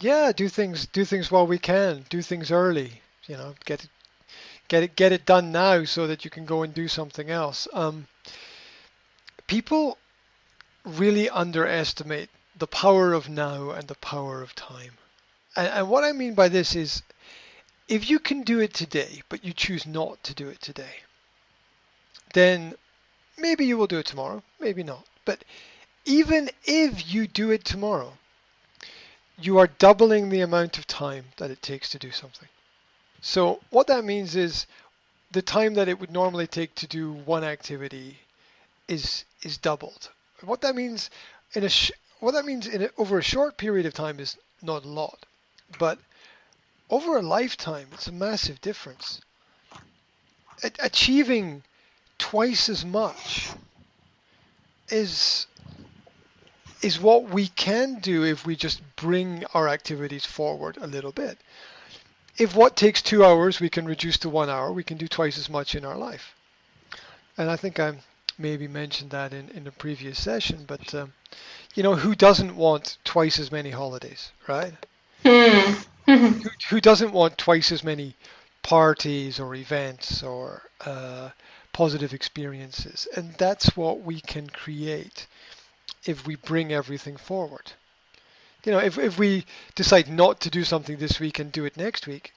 Yeah, do things while we can, do things early. Get it done now so that you can go and do something else. People really underestimate the power of now and the power of time. And what I mean by this is if you can do it today, but you choose not to do it today, then maybe you will do it tomorrow, maybe not. But even if you do it tomorrow, you are doubling the amount of time that it takes to do something. So what that means is the time that it would normally take to do one activity is doubled. What that means in a sh- what that means over a short period of time is not a lot, but over a lifetime, it's a massive difference. Achieving twice as much is is what we can do if we just bring our activities forward a little bit. If what takes 2 hours we can reduce to 1 hour, we can do twice as much in our life. And I think I maybe mentioned that in a previous session, but who doesn't want twice as many holidays, right? Hmm. Who doesn't want twice as many parties or events or positive experiences? And that's what we can create if we bring everything forward. If we decide not to do something this week and do it next week,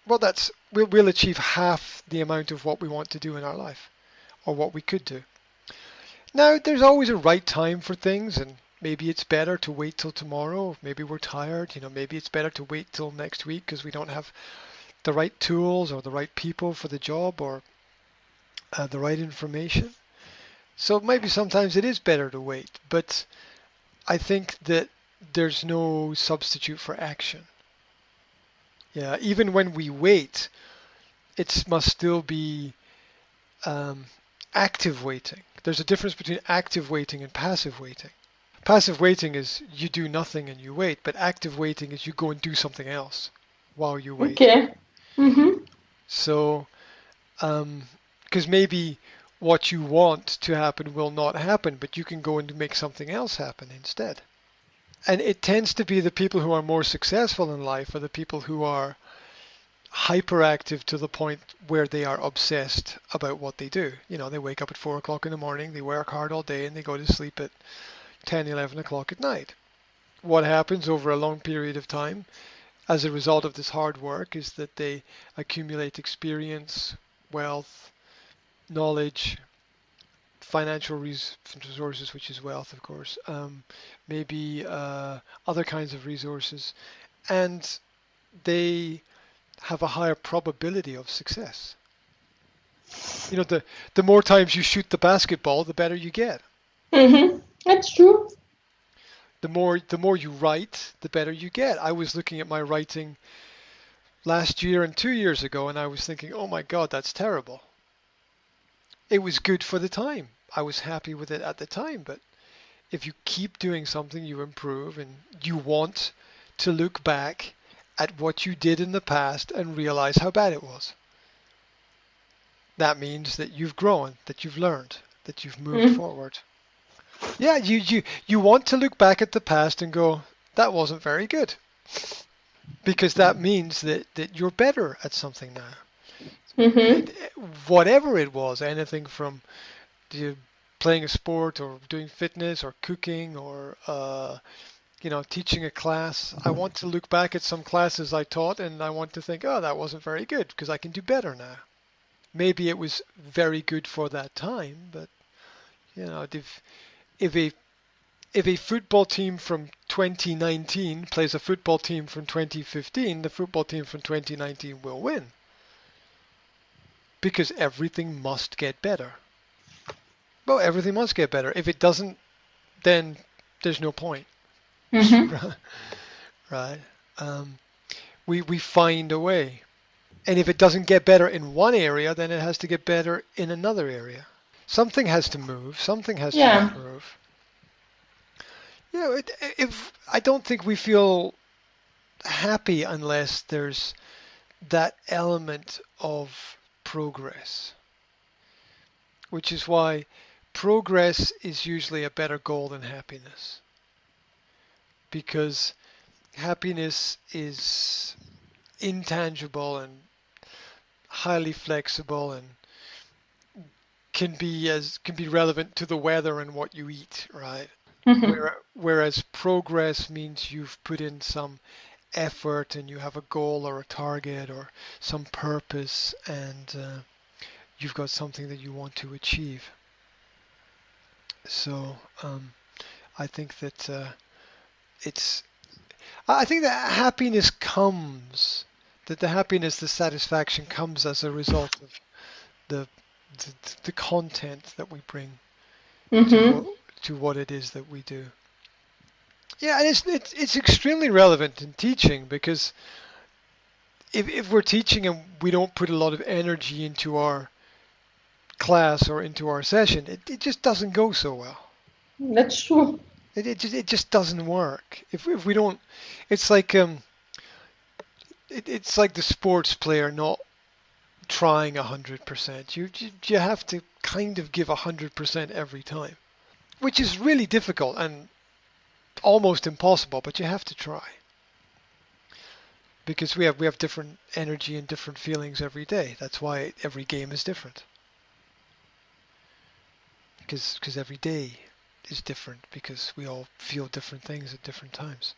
well, we'll achieve half the amount of what we want to do in our life or what we could do. Now, there's always a right time for things, and maybe it's better to wait till tomorrow. Maybe we're tired. Maybe it's better to wait till next week because we don't have the right tools or the right people for the job or the right information. So maybe sometimes it is better to wait, but I think that there's no substitute for action. Yeah, even when we wait, it must still be um, active waiting. There's a difference between active waiting and passive waiting. Passive waiting is you do nothing and you wait, but active waiting is you go and do something else while you wait. Okay. Mm-hmm. So, because maybe what you want to happen will not happen, but you can go and make something else happen instead. And it tends to be the people who are more successful in life are the people who are hyperactive to the point where they are obsessed about what they do. They wake up at 4 o'clock in the morning, they work hard all day, and they go to sleep at 10, 11 o'clock at night. What happens over a long period of time as a result of this hard work is that they accumulate experience, wealth, knowledge, financial resources, which is wealth, of course, maybe other kinds of resources, and they have a higher probability of success. The more times you shoot the basketball, the better you get. Mm-hmm. That's true. The more you write, the better you get. I was looking at my writing last year and 2 years ago, and I was thinking, oh my God, that's terrible. It was good for the time. I was happy with it at the time, but if you keep doing something, you improve, and you want to look back at what you did in the past and realize how bad it was. That means that you've grown, that you've learned, that you've moved Mm. forward. Yeah, you want to look back at the past and go, that wasn't very good, because that means that you're better at something now. Mm-hmm. Whatever it was, anything from the, playing a sport or doing fitness or cooking or teaching a class. I want to look back at some classes I taught and I want to think, oh, that wasn't very good because I can do better now. Maybe it was very good for that time, but if a if a football team from 2019 plays a football team from 2015, the football team from 2019 will win because everything must get better. Well, everything must get better. If it doesn't, then there's no point, Mm-hmm. right? Um, we find a way, and if it doesn't get better in one area, then it has to get better in another area. Something has to move. Something has to Yeah. improve. If I don't think we feel happy unless there's that element of progress, which is why progress is usually a better goal than happiness, because happiness is intangible and highly flexible and can be relevant to the weather and what you eat, right? Mhm. Whereas progress means you've put in some effort and you have a goal or a target or some purpose and you've got something that you want to achieve. So I think that it's I think that happiness comes that the happiness, the satisfaction comes as a result of the the, the content that we bring to Mhm. what it is that we do. Yeah, and it's extremely relevant in teaching because if we're teaching and we don't put a lot of energy into our class or into our session, it just doesn't go so well. That's true. It just doesn't work. If we don't, it's like it's like the sports player not trying 100%. You have to kind of give 100% every time, which is really difficult and almost impossible. But you have to try because we have different energy and different feelings every day. That's why every game is different because every day is different because we all feel different things at different times.